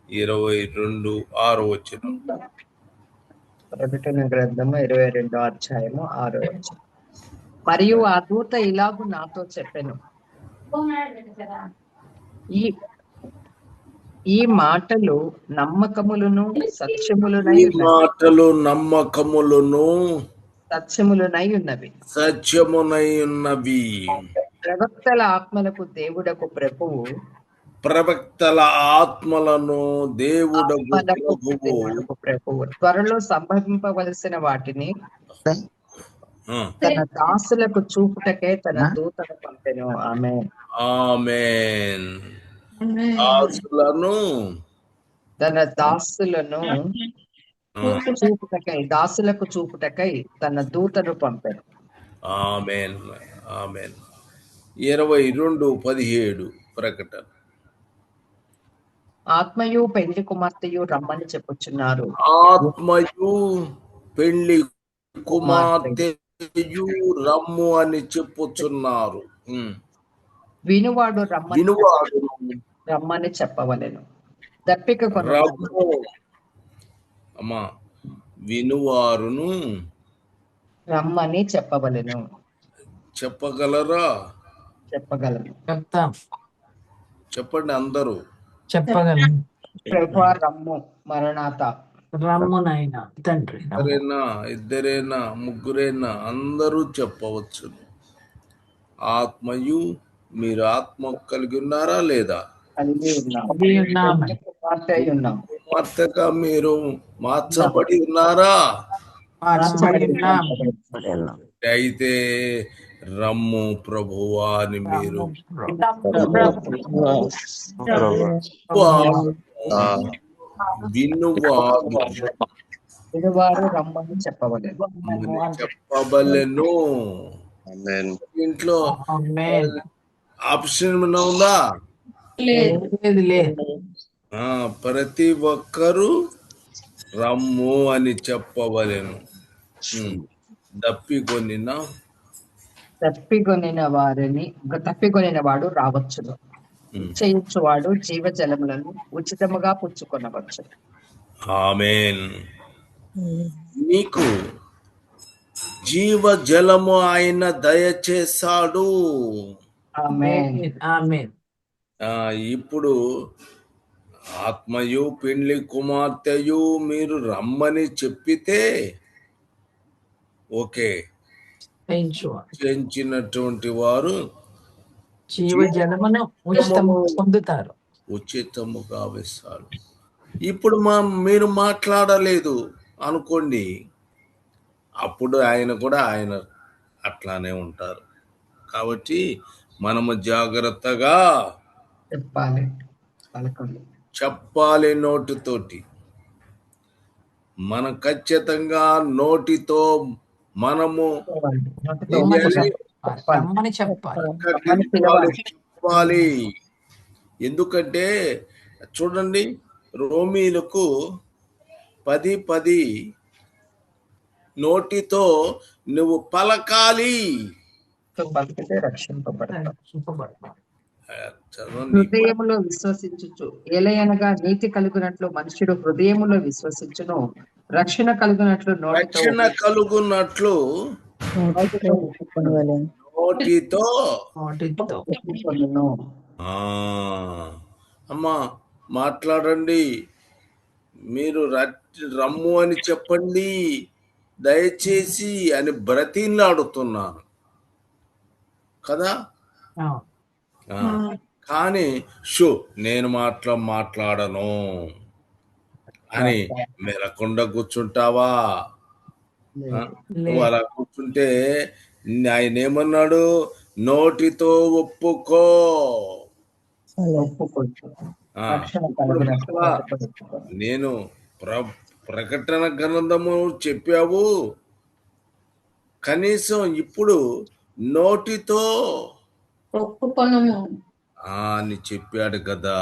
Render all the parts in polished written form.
22:6. ప్రకటన గ్రంథము 22వ అధ్యాయము 6వ వచనం. మరియు ఆ దూత ఇలాగు నాతో చెప్పెను, ఈ మాటలు నమ్మకములను ఈ మాటలు నమ్మకములను సత్యములునై ఉన్నవి. సత్యమునై ఉన్నవి. ప్రవక్తల ఆత్మలకు దేవుడకు ప్రభువు, ప్రవక్తల ఆత్మలను దేవుడకు ప్రభువు త్వరలో సంభవింపవలసిన వాటిని తన దాసులకు చూపుటకే తన దూతను పంపెను. ఆమేన్. తన దాసులకు చూపుటకై తన దూతను పంపెను. ఆమేన్. ఆమేన్. 22:17 ప్రకటన. ఆత్మయు పెళ్లి కుమార్తెయు రమ్మని చెప్పుచున్నారు. ఆత్మయు పెళ్లి కుమార్తెయు రమ్ము అని చెప్పుచున్నారు. వినువాడు రమ్మని చెప్పవలెను. దప్పిక అమ్మా వినువారును రమ్మని చెప్పవలెను. చెప్పగలరా? చెప్పగలను. చెప్పండి అందరూ. చెప్పగలను. ప్రభువా రమ్ము, మరణాత. రమ్మునైనా తండ్రి. ఇద్దరేనా ముగ్గురేనా అందరూ చెప్పవచ్చు. ఆత్మయు మీరు ఆత్మ కలిగి ఉన్నారా లేదా? కుమార్తెగా మీరు మార్చబడి ఉన్నారా? అయితే రమ్ము ప్రభువా అని మీరు వినువారు రమ్మని చెప్పవలెను. ఇంట్లో ఆప్షన్ ఉందా? ప్రతి ఒక్కరు రమ్ము అని చెప్పవలెను. తప్పికొనిన వాడు రావచ్చును, చేయించువాడు జీవజలములను ఉచితముగా పుచ్చుకొనవచ్చు. ఆమేన్. నీకు జీవజలము ఆయన దయచేశాడు. ఇప్పుడు ఆత్మయు పెండ్లి కుమార్తెయు మీరు రమ్మని చెప్పితే ఓకే, చేయించినటువంటి వారు జీవజలమును పొందుతారు, ఉచితముగా వేస్తాడు. ఇప్పుడు మీరు మాట్లాడలేదు అనుకోండి, అప్పుడు ఆయన కూడా ఆయన అట్లానే ఉంటారు. కాబట్టి మనము జాగ్రత్తగా చెప్పాలి. నోటితోటి మనం ఖచ్చితంగా నోటితో మనము చెప్పాలి. ఎందుకంటే చూడండి, రోమీలకు 10:10 నోటితో నువ్వు పలకాలి, హృదయములో విశ్వసించుచు ఏలయనగా నీతి కలుగునట్లు మనుషుడు హృదయములో విశ్వసించును, రక్షణ కలుగునట్లు నోటితో. అమ్మా మాట్లాడండి, మీరు రమ్ము అని చెప్పండి దయచేసి అని బ్రతిలాడుతున్నాను కదా. కానీ నేను మాట్లాడను అని మెలకుండా కూర్చుంటావా? నువ్వు అలా కూర్చుంటే ఆయన ఏమన్నాడు? నోటితో ఒప్పుకో. నేను ప్రకటన గ్రంథము చెప్పావు, కనీసం ఇప్పుడు నోటితో అని చెప్పాడు కదా.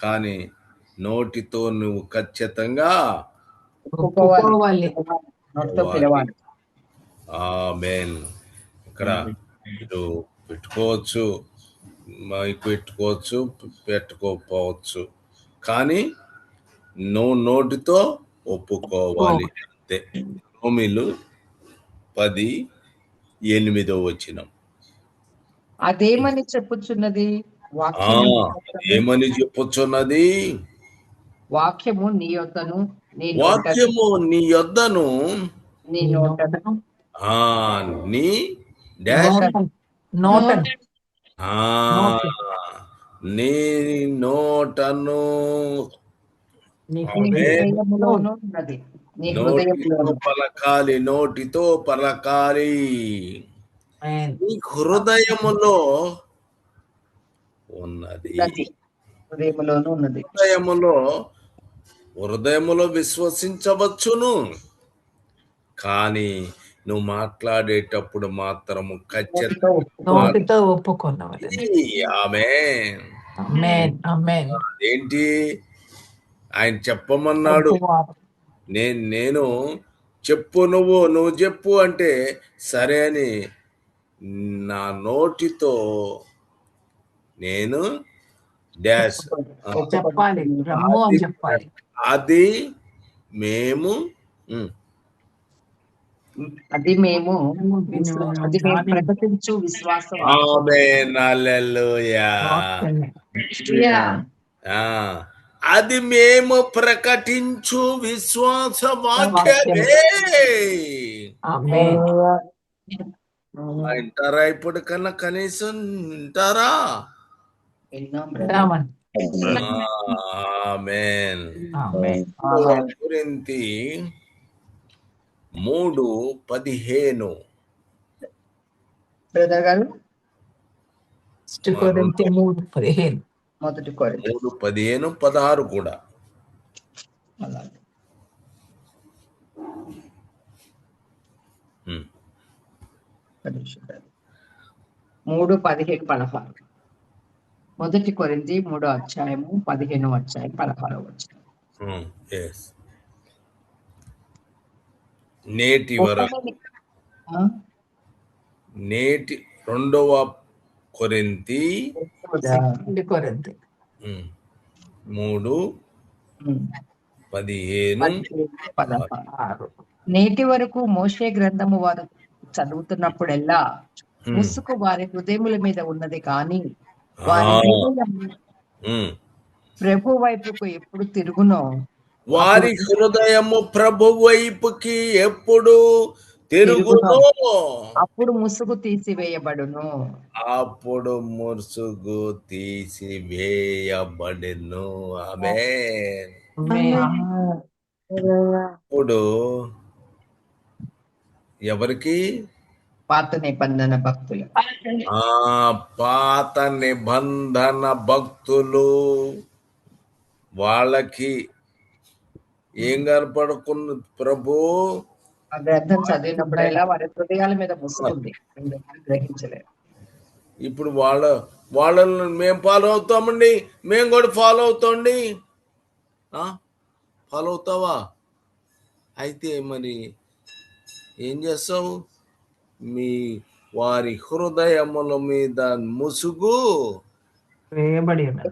కానీ నోటితో నువ్వు ఖచ్చితంగా ఆమేన్. ఇక్కడ మీరు పెట్టుకోవచ్చు. మైక్ పెట్టుకోవచ్చు, పెట్టుకోకపోవచ్చు, కానీ నువ్వు నోటితో ఒప్పుకోవాలి అంతే. రోమీలు 10:8 అదేమని చెప్పుచున్నది వాక్యము నీ యొద్దను, ఏమని చెప్పుచున్నది? వాక్యము నీ యొద్దను, నీ నోట వాక్యము నీ యొద్దను, నీ నోటను ఆ నీ డాష్, నోటన్ ఆ నీ నోటను, నీ నీ ఆమేన్. హృదయములోను ఉన్నది. నీ నోటితో హృదయములోను పలకాలి, నోటితో పలకాలి. ఆమేన్. నీ హృదయములో ఉన్నది. ఉన్నది. హృదయములోను ఉన్నది. హృదయములో విశ్వసించవచ్చును, కానీ నువ్వు మాట్లాడేటప్పుడు మాత్రము ఖచ్చితంగా నోటితో ఒప్పుకున్నవలెను. ఆమేన్. ఆమేన్. ఆమేన్. ఏంటి ఆయన చెప్పమన్నాడు? ఒప్పువారు. నేను చెప్పు, నువ్వు చెప్పు అంటే సరే అని నా నోటితో నేను డాష్ చెప్పాలి, రమ్ము అని చెప్పాలి. అది మేము అది మేము ప్రకటించు విశ్వాసం. ఆమేన్. హల్లెలూయా. వాక్యాన్ని. అది మేము ప్రకటించు విశ్వాస వాక్యమే. ఆమేన్. వింటారా? ఇప్పుడు కన్నా కనీసం వింటారా? విన్నామని. ఆమేన్. ఆమేన్. కొరింథీ 3:15 బ్రదర్ గారు కొరింథీ 3:15. మొదటి కొరింథీ 3:15, 16 కూడా. అలాగే. 3:15-16 మొదటి కొరింథీ 3:15-16 నేటి వరకు నేటి 2వ కొరింథీ 2 3:15-16. నేటి వరకు మోషే గ్రంథము వారు చదువుతున్నప్పుడెల్లా ముసుగు వారి హృదయముల మీద ఉన్నది, కానీ వారి హృదయము ప్రభు వైపుకు ఎప్పుడు తిరుగునో వారి హృదయము ప్రభు వైపుకి ఎప్పుడు తిరుగునో అప్పుడు ముసుగు తీసివేయబడును. అప్పుడు ముసుగు తీసివేయబడును. ఆమేన్. ఇప్పుడు ఎవరికి? పాత నిబంధన భక్తులు. పాత నిబంధన భక్తులు వాళ్ళకి ఏం కనపడుకున్న? ప్రభు ఆ గ్రంథం చదివినప్పుడల్లా వారి హృదయాల మీద ముసుగుంది, గ్రహించలేదు. ఇప్పుడు వాళ్ళని మేము ఫాలో అవుతామండి, మేము కూడా ఫాలో అవుతాండి. ఫాలో అవుతావా? అయితే మరి ఏం చేస్తావు? మీ వారి హృదయముల మీద ముసుగు వేయబడి ఉంది.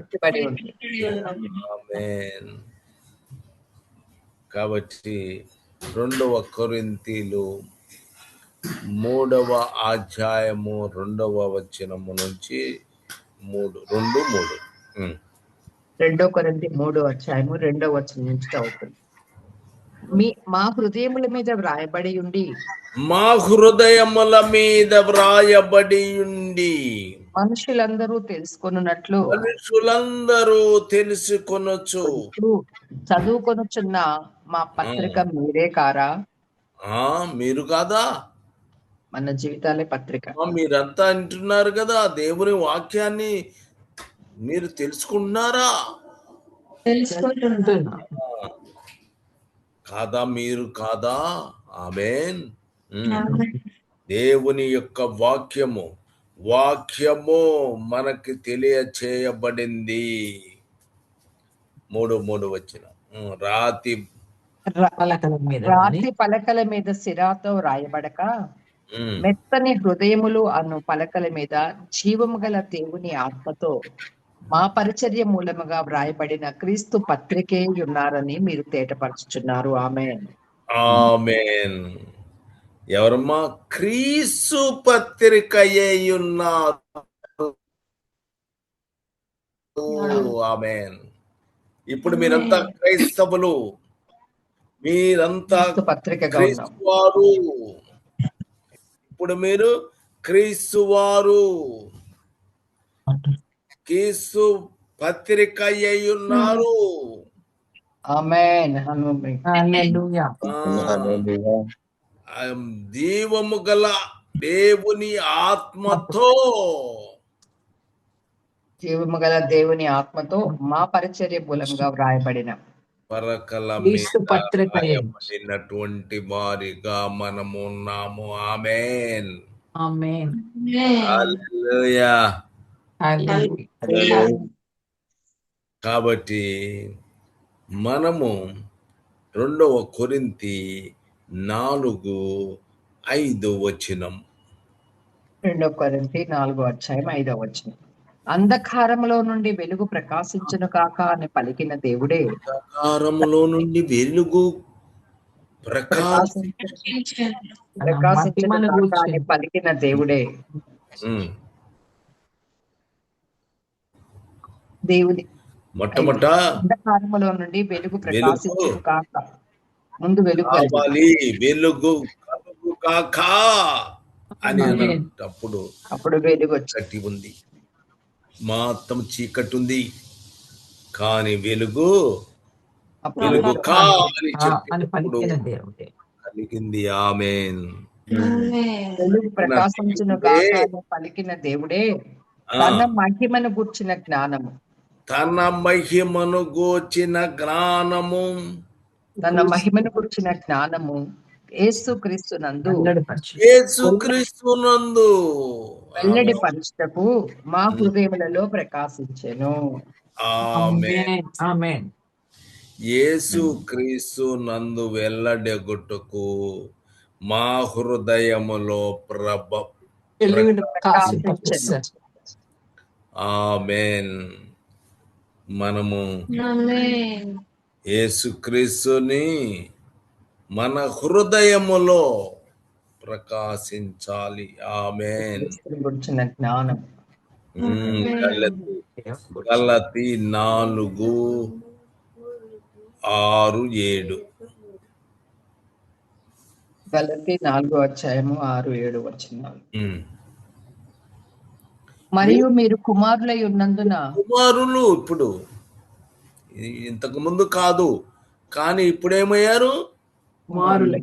ఆమేన్. కాబట్టి 2వ కొరింథీలు 3వ అధ్యాయము 2వ వచనము నుంచి 2 2 కొరింథీ 3:2 నుంచి చదువుతుంది. మా హృదయముల మీద వ్రాయబడి ఉండి, మా హృదయముల మీద వ్రాయబడి ఉండి మనుషులందరూ తెలుసుకొనున్నట్లు తెలుసుకొనొచ్చు చదువుకొనుచున్న మా పత్రిక మీరే కారా? మీరు కాదా? మన జీవితాలే పత్రిక. మీరంతా అంటున్నారు కదా, దేవుని వాక్యాన్ని మీరు తెలుసుకుంటున్నారా? తెలుసుకుంటున్నా. కాదా? మీరు కాదా? ఆమేన్. దేవుని యొక్క వాక్యము మనకి తెలియచేయబడింది. 3 వచ్చిన రాతి పలకల మీద సిరాతో రాయబడక ఉమ్. మెత్తని హృదయములు అను పలకల మీద జీవము గల దేవుని ఆత్మతో మా పరిచర్య మూలముగా వ్రాయబడిన క్రీస్తు పత్రికే ఉన్నారని మీరు తేటపరచుచున్నారు. ఆమేన్. ఆమేన్. ఎవరమ్మా? క్రీస్తు పత్రిక ఉన్నారు. ఆమేన్. ఇప్పుడు మీరంతా క్రైస్తవులు, మీరంతా క్రీస్తు పత్రికగా ఉన్నాం. క్రీస్తు వారు. ఇప్పుడు మీరు క్రీస్తు వారు, క్రీస్తు పత్రిక ఉన్నారు. ఆమేన్. హల్లెలూయా. జీవము గల దేవుని ఆత్మతో జీవము గల దేవుని ఆత్మతో మా పరిచర్య మూలంగా వ్రాయబడిన పరకల క్రీస్తు మీద పత్రిక రాయబడినటువంటి వారిగా మనము ఉన్నాము. ఆమేన్. ఆమేన్. హల్లెలూయా. హల్లెలూయా. కాబట్టి మనము 2 కొరింథీ 4:5 2 కొరింథీ 4:5 అంధకారములో నుండి వెలుగు ప్రకాశించును కాక అని పలికిన దేవుడే అంధకారములో నుండి వెలుగు ప్రకాశించును కాక అని పలికిన దేవుడే దేవుని మొట్టమొదట అంధకారములో నుండి వెలుగు ప్రకాశించును కాక, ముందు వెలుగు కావాలి, వెలుగు కలుగు కాక అని అన్నప్పుడు అప్పుడు వెలుగు చీకటి ఉంది, మొత్తం చీకటి ఉంది, కానీ వెలుగు వెలుగు కా అని చెప్పినప్పుడు కలిగింది. ఆమేన్. వెలుగు ప్రకాశించును కాక అని పలికిన దేవుడే తన మహిమను గూర్చిన జ్ఞానము, తన మహిమను గూర్చిన జ్ఞానము, తన మహిమను గూర్చిన జ్ఞానము యేసుక్రీస్తునందు వెల్లడి పరచుటకు మా హృదయములలో ప్రకాశించెను. ఆమేన్. ఆమేన్. యేసుక్రీస్తు నందు వెల్లడెగుటకు మా హృదయములో ప్రకాశించెను. ఆమేన్. మనము యేసుక్రీస్తుని మన హృదయములో ప్రకాశించాలి. ఆమేన్. గురించిన జ్ఞానం. గలతీ 4:6-7. గలతీ 4:6-7. మరియు మీరు కుమారులై ఉన్నందున, కుమారులు ఇప్పుడు, ఇంతకు ముందు కాదు కానీ ఇప్పుడేమయ్యారు? కుమారులై.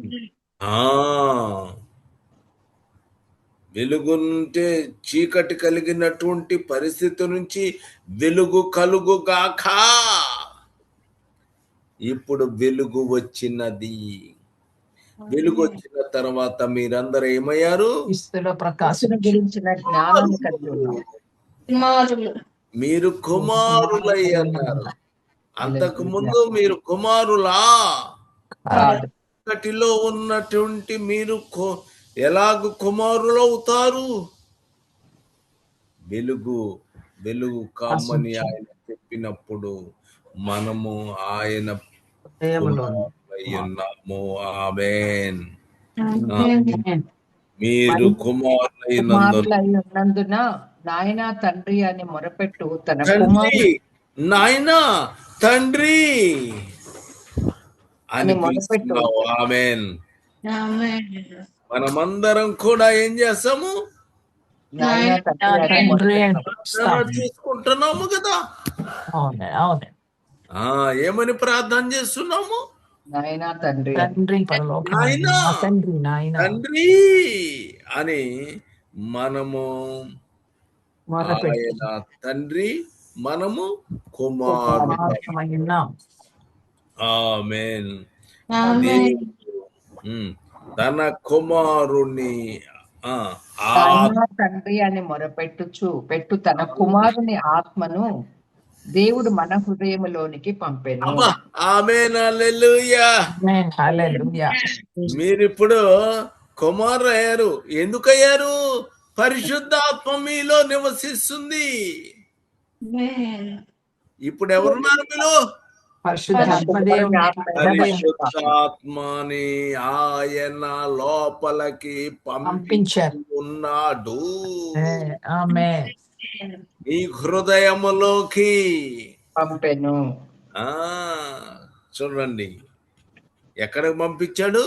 వెలుగుంటే చీకటి కలిగినటువంటి పరిస్థితి నుంచి వెలుగు కలుగుగాక. ఇప్పుడు వెలుగు వచ్చినది. వెలుగు వచ్చిన తర్వాత మీరందరూ ఏమయ్యారు? గురించిన జ్ఞానాన్ని కలిగి ఉన్నారు. మీరు కుమారులై అన్నారు. అంతకు ముందు మీరు కుమారులా? చీకటిలో ఉన్నటువంటి మీరు ఎలాగ కుమారులు అవుతారు? వెలుగు వెలుగు కామని ఆయన చెప్పినప్పుడు మనము ఆయన ఉన్నాము. ఆమేన్. మీరు కుమారులైనందున నాయనా తండ్రి అని మొరపెట్టు తన తండ్రి, నాయనా తండ్రి అని పిలుస్తున్నావు. ఆమేన్. మనమందరం కూడా ఏం చేస్తాము? చేసుకుంటున్నాము కదా. ఏమని ప్రార్థన చేస్తున్నాము? నాయనా తండ్రి, నాయనా తండ్రి అని మనము ఆయన తండ్రి, మనము కుమారుడు. ఆమేన్. తన కుమారుని తండ్రి అని మొరపెట్టు తన కుమారుని ఆత్మను దేవుడు మన హృదయములోనికి పంపెను. ఆమేన్. హల్లెలూయా. హల్లెలూయా. మీరిప్పుడు కుమారులు అయ్యారు. ఎందుకయ్యారు? పరిశుద్ధాత్మ మీలో నివసిస్తుంది. ఇప్పుడు ఎవరున్నారు మీలో? పరిశుద్ధాత్మ దేవుని పరిశుద్ధాత్మని ఆయన లోపలికి పంపించారు. ఉన్నాడు. ఆమేన్. నీ హృదయములోకి పంపెను. చూడండి, ఎక్కడికి పంపించాడు?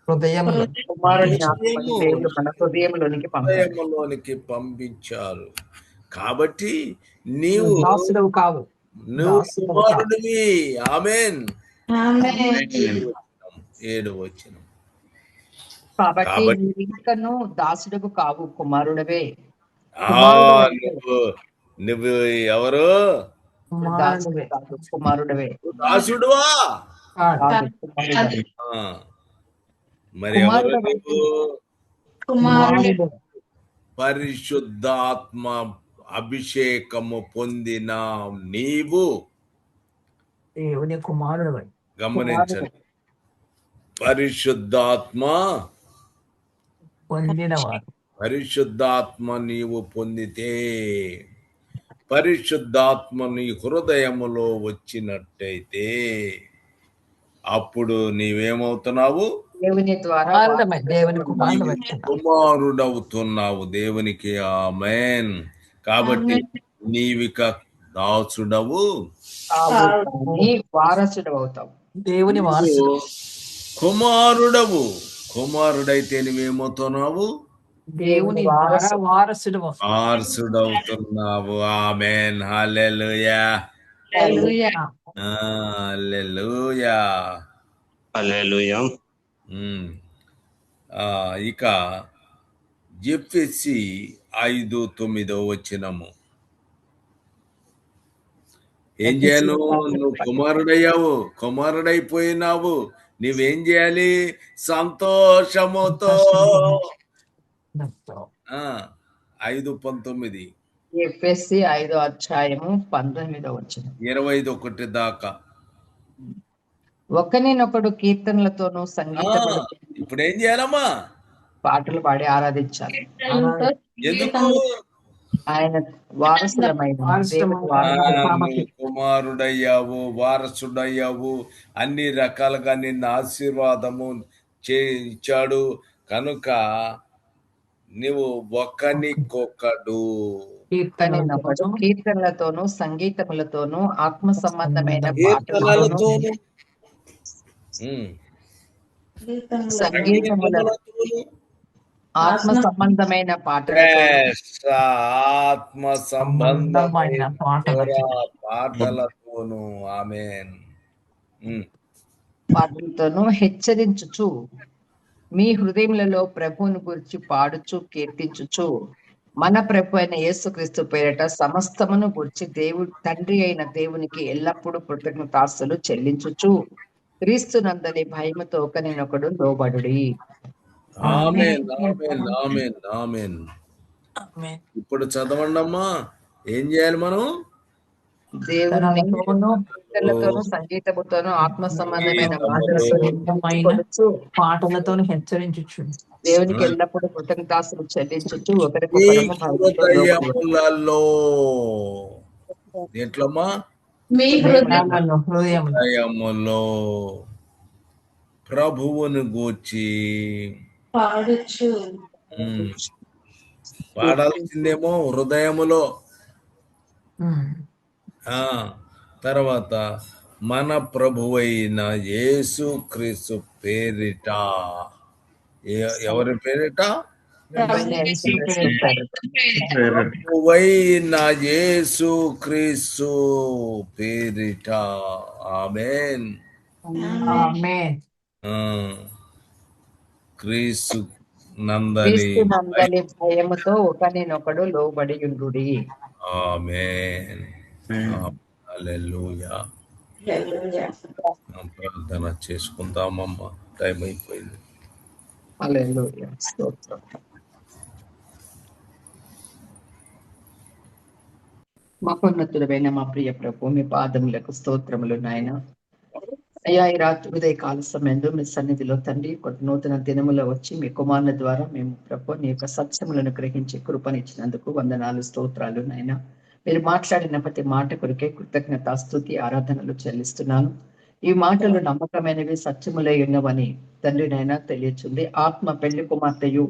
హృదయంలో కుమారుని ఆత్మను దేవుడు మన హృదయంలోనికి పంపాడు. హృదయములోనికి పంపించారు. కాబట్టి నీవు దాసుడవు కావు. కుమారుడివి. ఆమేన్. 7 వచనం. కాబట్టి నీవింకను దాసుడవు కావు, కుమారుడవే. నువ్వు ఎవరు? కుమారుడివే. కుమారుడవే. దాసుడువా? కుమారుడవే. మరి ఎవరు నువ్వు? కుమారుడివే. పరిశుద్ధాత్మ అభిషేకము పొందిన నీవు. దేవుని కుమారుడివై. గమనించండి, పరిశుద్ధాత్మ పొందినవారు. పరిశుద్ధాత్మ నీవు పొందితే, పరిశుద్ధాత్మ నీ హృదయములో వచ్చినట్టయితే అప్పుడు నీవేమవుతున్నావు? దేవుని ద్వారా దేవుని కుమారుడవుతున్నావు. దేవునికి ఆమేన్. కాబట్టి నీవిక దాసుడవు, వారసుడు అవుతావు. దేవుని వారసుడు. కుమారుడవు. కుమారుడైతే నువ్వేమవుతున్నావు? దేవుని వారసుడు. వారసుడవుతున్నావు. ఆమేన్. హల్లెలూయా. హల్లెలూయా. హల్లెలూయా. ఇక ఎఫెసీ 5:9 వచనము. ఏం చేయాలి? నువ్వు కుమారుడయ్యావు, కుమారుడైపోయినావు. నువ్వేం చేయాలి? సంతోషముతో. 5:19. ఎఫెసీ 5:19 వచనం. 21 దాకా. ఒకరినొకడు కీర్తనలతోనూ సంగీతములతో ఇప్పుడు ఏం చేయాలమ్మా? పాటలు పాడి ఆరాధించాలి. ఎందుకు? ఆయన వారసులమైన కుమారుడయ్యావు, వారసుడయ్యావు. అన్ని రకాలుగా నిన్ను ఆశీర్వాదము ఇచ్చాడు కనుక నువ్వు ఒకనికొకడు కీర్తనలతోనూ సంగీతములతోనూ ఆత్మ సంబంధమైన కీర్తనలతోను సంగీతములతోనూ ఆత్మ సంబంధమైన పాటలతోను. ఆమేన్. పాటలతోనూ హెచ్చరించుచు మీ హృదయములలో ప్రభువుని గురించి పాడుచు కీర్తించుచు మన ప్రభు అయిన యేసుక్రీస్తు పేరిట సమస్తమును గురించి దేవుడు తండ్రి అయిన దేవునికి ఎల్లప్పుడూ కృతజ్ఞతాస్తులు చెల్లించుచు క్రీస్తునందలి భయముతో ఒకరినొకడు లోబడుడి. ఆమేన్. ఆమేన్. ఆమేన్. ఆమేన్. ఇప్పుడు చదవండి అమ్మా. ఏం చేయాలి మనం? దేవుని కీర్తనలతోనూ సంగీతముతోనూ ఆత్మ సంబంధమైన పాటలతో హెచ్చరించు దేవునికి ఎల్లప్పుడూ కృతజ్ఞతాస్తులు చెల్లించుచు దేంట్లోమ్మా? హృదయములో ప్రభువును గూర్చి పాడాల్సిందేమో హృదయములో. తర్వాత మన ప్రభువైన యేసుక్రీస్తు పేరిట. ఎవరి పేరిట? ప్రభువైన యేసుక్రీస్తు పేరిట. ఆమేన్. క్రీస్తు నందలి భయముతో ఒకరినొకడు లోబడి ఉండుడి. ఆమేన్. హల్లెలూయా. ప్రార్థన చేసుకుందామమ్మా, టైం అయిపోయింది. హల్లెలూయా. స్తోత్రం. మహోన్నతుడైన మా ప్రియ ప్రభు, మీ పాదములకు స్తోత్రములు నాయన. అయ్యా ఈ రాత్రి ఉదయ కాల సమయంలో మీ సన్నిధిలో తండ్రి కొత్త నూతన దినములో వచ్చి మీ కుమారుని ద్వారా మేము ప్రభు నీ యొక్క సత్యములను గ్రహించి కృపనిచ్చినందుకు వందనాలు స్తోత్రాలు నాయన. మీరు మాట్లాడిన ప్రతి మాట కొరికే కృతజ్ఞత స్తుతి ఆరాధనలు చెల్లిస్తున్నాను. ఈ మాటలు నమ్మకమైనవి సత్యములై ఉన్నవని తండ్రి నాయన తెలియచుంది. ఆత్మ పెళ్లి కుమార్తెయు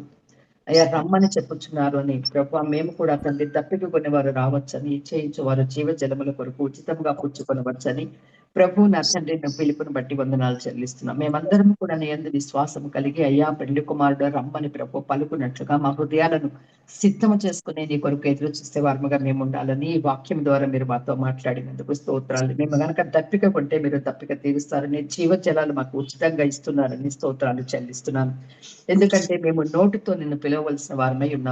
అయ్యా రమ్మని చెప్పుచున్నారు అని ప్రభు మేము కూడా తండ్రి తప్పికొని వారు రావచ్చని చేయించు వారు జీవ జలముల కొరకు ఉచితంగా పుచ్చుకొనవచ్చని ప్రభు నా తండ్రి పిలుపుని బట్టి వందనాలు చెల్లిస్తున్నాం. మేమందరం కూడా నీ యందు విశ్వాసం కలిగి అయ్యా పెళ్లి కుమారుడు రమ్మని ప్రభు పలుకున్నట్లుగా మా హృదయాలను సిద్ధము చేసుకుని నీ కొరకు ఎదురు చూస్తే వారముగా మేము ఉండాలని ఈ వాక్యం ద్వారా మీరు మాతో మాట్లాడినందుకు స్తోత్రాలు. మేము గనక దప్పిక కొంటే మీరు దప్పిక తీరుస్తారని జీవ జలాలు మాకు ఉచితంగా ఇస్తున్నారని స్తోత్రాలు చెల్లిస్తున్నాను. ఎందుకంటే మేము నోటితో నిన్ను పిలవవలసిన వారమై ఉన్నాం